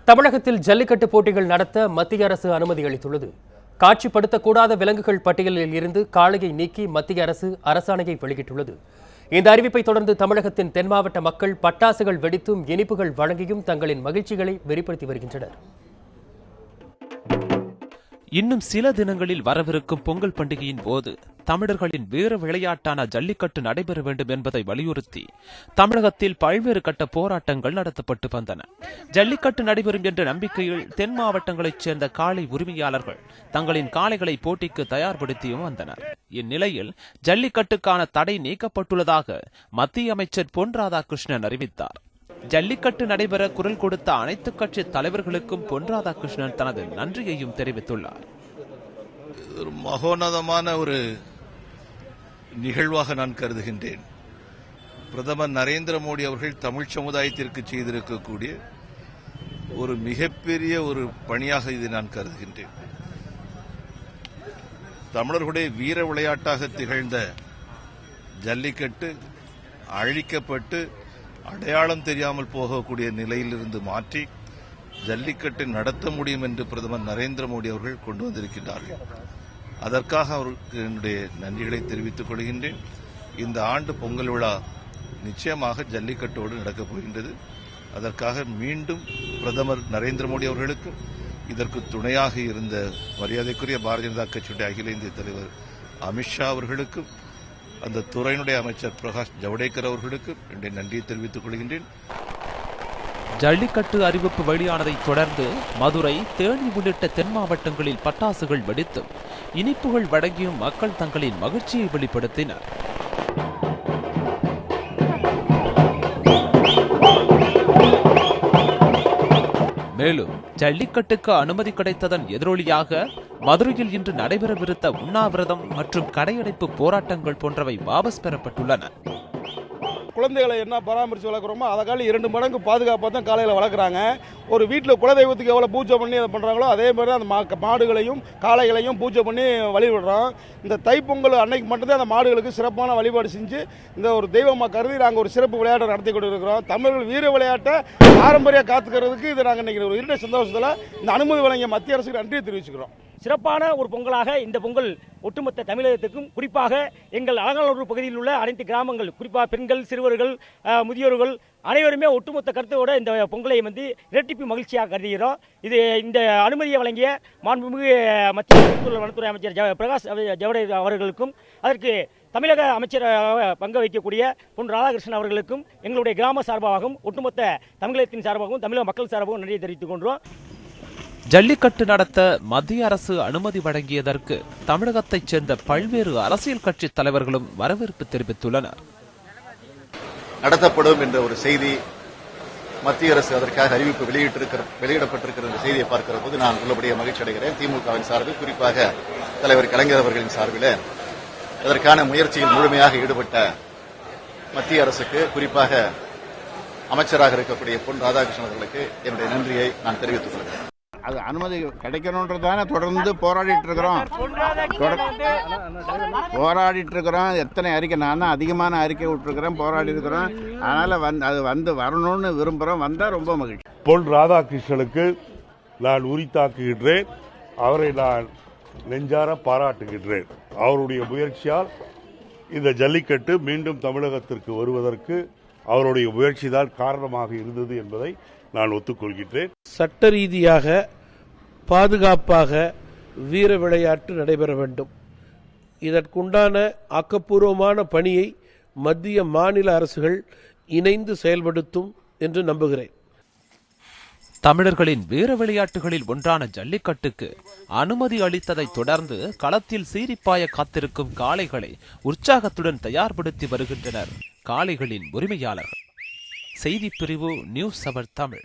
தமிழகத்தில் ஜல்லிக்கட்டு போட்டிகள் நடத்த மத்திய அரசு அனுமதி அளித்துள்ளது. காட்சிப்படுத்தக்கூடாத விலங்குகள் பட்டியலில் இருந்து காளையை நீக்கி மத்திய அரசு அரசாணையை வெளியிட்டுள்ளது. இந்த அறிவிப்பை தொடர்ந்து தமிழகத்தின் தென் மாவட்ட மக்கள் பட்டாசுகள் வெடித்தும் இனிப்புகள் வழங்கியும் தங்களின் மகிழ்ச்சிகளை வெளிப்படுத்தி வருகின்றனர். இன்னும் சில தினங்களில் வரவிருக்கும் பொங்கல் பண்டிகையின் போது தமிழர்களின் வீர விளையாட்டான ஜல்லிக்கட்டு நடைபெற வேண்டும் என்பதை வலியுறுத்தி தமிழகத்தில் பல்வேறு கட்ட போராட்டங்கள் நடத்தப்பட்டு வந்தன. ஜல்லிக்கட்டு நடைபெறும் என்ற நம்பிக்கையில் தென் மாவட்டங்களைச் சேர்ந்த காளை உரிமையாளர்கள் தங்களின் காளைகளை போட்டிக்கு தயார்படுத்தியும் வந்தனர். இந்நிலையில் ஜல்லிக்கட்டுக்கான தடை நீக்கப்பட்டுள்ளதாக மத்திய அமைச்சர் பொன் ராதாகிருஷ்ணன் அறிவித்தார். ஜல்லிக்கட்டு நடைபெற குரல் கொடுத்த அனைத்து கட்சி தலைவர்களுக்கும் பொன் ராதாகிருஷ்ணன் தனது நன்றியையும் தெரிவித்துள்ளார். ஒரு மகோன்னதமான ஒரு நிகழ்வாக நான் கருதுகின்றேன். பிரதமர் நரேந்திர மோடி அவர்கள் தமிழ் சமுதாயத்திற்கு செய்திருக்கக்கூடிய ஒரு மிகப்பெரிய ஒரு பணியாக இதை நான் கருதுகின்றேன். தமிழர்களுடைய வீர விளையாட்டாக திகழ்ந்த ஜல்லிக்கட்டு அழிக்கப்பட்டு அடையாளம் தெரியாமல் போகக்கூடிய நிலையிலிருந்து மாற்றி ஜல்லிக்கட்டை நடத்த முடியும் என்று பிரதமர் நரேந்திர மோடி அவர்கள் கொண்டு வந்திருக்கிறார்கள். அதற்காக அவருக்கு என்னுடைய நன்றிகளை தெரிவித்துக் கொள்கின்றேன். இந்த ஆண்டு பொங்கல் விழா நிச்சயமாக ஜல்லிக்கட்டோடு நடக்கப் போகின்றது. அதற்காக மீண்டும் பிரதமர் நரேந்திர மோடி அவர்களுக்கும் இதற்கு துணையாக இருந்த மரியாதைக்குரிய பாரதிய ஜனதா கட்சியுடைய அகில இந்திய தலைவர் அமித்ஷா அவர்களுக்கும் அந்த துறையினுடைய அமைச்சர் பிரகாஷ் ஜவடேகர் அவர்களுக்கு என்னுடைய நன்றியை தெரிவித்துக் கொள்கின்றேன். ஜல்லிக்கட்டு அறிவிப்பு வெளியானதை தொடர்ந்து மதுரை, தேனி உள்ளிட்ட தென் மாவட்டங்களில் பட்டாசுகள் வெடித்தும் இனிப்புகள் வழங்கியும் மக்கள் தங்களின் மகிழ்ச்சியை வெளிப்படுத்தினர். மேலும் ஜல்லிக்கட்டுக்கு அனுமதி கிடைத்ததன் எதிரொலியாக மதுரையில் இன்று நடைபெறவிருந்த உண்ணாவிரதம் மற்றும் கடையடைப்பு போராட்டங்கள் போன்றவை வாபஸ் பெறப்பட்டுள்ளன. குழந்தைகளை என்ன பராமரித்து வளர்க்குறோமோ அதை காலையில் 2 மடங்கு பாதுகாப்பாக தான் காலையில் வளர்க்குறாங்க. ஒரு வீட்டில் குலதெய்வத்துக்கு எவ்வளோ பூஜை பண்ணி அதை பண்ணுறாங்களோ அதே மாதிரி தான் அந்த மாடுகளையும் காளைகளையும் பூஜை பண்ணி வழிபடுறோம். இந்த தைப்பொங்கல் அன்னைக்கு மட்டும்தான் அந்த மாடுகளுக்கு சிறப்பான வழிபாடு செஞ்சு இந்த ஒரு தெய்வமாக கருதி நாங்கள் ஒரு சிறப்பு விளையாட்டை நடத்தி கொண்டு இருக்கிறோம். தமிழர்கள் வீர விளையாட்டை பாரம்பரிய காத்துக்கிறதுக்கு இதை நாங்கள் இன்றைக்கி ஒரு இருந்த சந்தோஷத்தில் இந்த அனுமதி வழங்கிய மத்திய அரசுக்கு நன்றியை தெரிவிச்சுக்கிறோம். சிறப்பான ஒரு பொங்கலாக இந்த பொங்கல் ஒட்டுமொத்த தமிழகத்துக்கும், குறிப்பாக எங்கள் அலங்காநல்லூர் பகுதியில் உள்ள அனைத்து கிராமங்கள், குறிப்பாக பெண்கள், சிறுவர்கள், முதியோர்கள் அனைவருமே ஒட்டுமொத்த கருத்தோடு இந்த பொங்கலை இரட்டிப்பு மகிழ்ச்சியாக கருதுகிறோம். இது இந்த அனுமதியை வழங்கிய மாண்புமிகு மத்திய வனத்துறை அமைச்சர் பிரகாஷ் ஜவடேகர் அவர்களுக்கும், அதற்கு தமிழக அமைச்சராக பங்கு வகிக்கக்கூடிய பொன் ராதாகிருஷ்ணன் அவர்களுக்கும் எங்களுடைய கிராம சார்பாகவும் ஒட்டுமொத்த தமிழகத்தின் சார்பாகவும் தமிழக மக்கள் சார்பாகவும் நன்றியை தெரிவித்துக் கொண்டோம். ஜல்லிக்கட்டு நடத்த மத்திய அரசு அனுமதி வழங்கியதற்கு தமிழகத்தைச் சேர்ந்த பல்வேறு அரசியல் கட்சி தலைவர்களும் வரவேற்பு தெரிவித்துள்ளனர். நடத்தப்படும் என்ற ஒரு செய்தி மத்திய அரசு அதற்காக அறிவிப்பு வெளியிடப்பட்டிருக்கிற இந்த செய்தியை பார்க்கிற போது நான் உள்ளபடியே மகிழ்ச்சி அடைகிறேன். திமுகவின் சார்பில், குறிப்பாக தலைவர் கலைஞர் அவர்களின் சார்பில் அதற்கான முயற்சியில் முழுமையாக ஈடுபட்ட மத்திய அரசுக்கு, குறிப்பாக அமைச்சராக இருக்கக்கூடிய பொன் ராதாகிருஷ்ணன் அவர்களுக்கு என்னுடைய நன்றியை நான் தெரிவித்துக் கொள்கிறேன். அது அனுமதி கிடைக்கணுன்றதானே தொடர்ந்து போராடிட்டு இருக்கிறோம். எத்தனை அறிக்கை, நான் தான் அதிகமான அறிக்கை விட்டுருக்கிறேன், போராடி இருக்கிறோம். அதனால் அது வரணும்னு விரும்புகிறோம். வந்தால் ரொம்ப மகிழ்ச்சி. பொன் ராதாகிருஷ்ணனுக்கு நான் உரித்தாக்குகின்றேன். அவரை நான் நெஞ்சார பாராட்டுகின்றேன். அவருடைய முயற்சியால் இந்த ஜல்லிக்கட்டு மீண்டும் தமிழகத்திற்கு வருவதற்கு அவருடைய முயற்சிதான் காரணமாக இருந்தது என்பதை நான் ஒத்துக்கொள்கின்றேன். சட்ட ரீதியாக பாதுகாப்பாக வீர விளையாட்டு நடைபெற வேண்டும். இதற்குண்டான ஆக்கப்பூர்வமான பணியை மத்திய மாநில அரசுகள் இணைந்து செயல்படுத்தும் என்று நம்புகிறேன். தமிழர்களின் வீர விளையாட்டுகளில் ஒன்றான ஜல்லிக்கட்டுக்கு அனுமதி அளித்ததை தொடர்ந்து களத்தில் சீரிப்பாய காத்திருக்கும் காளைகளை உற்சாகத்துடன் தயார்படுத்தி வருகின்றனர் காளைகளின் உரிமையாளர்கள். செய்திப் பிரிவு நியூஸ் 7 தமிழ்.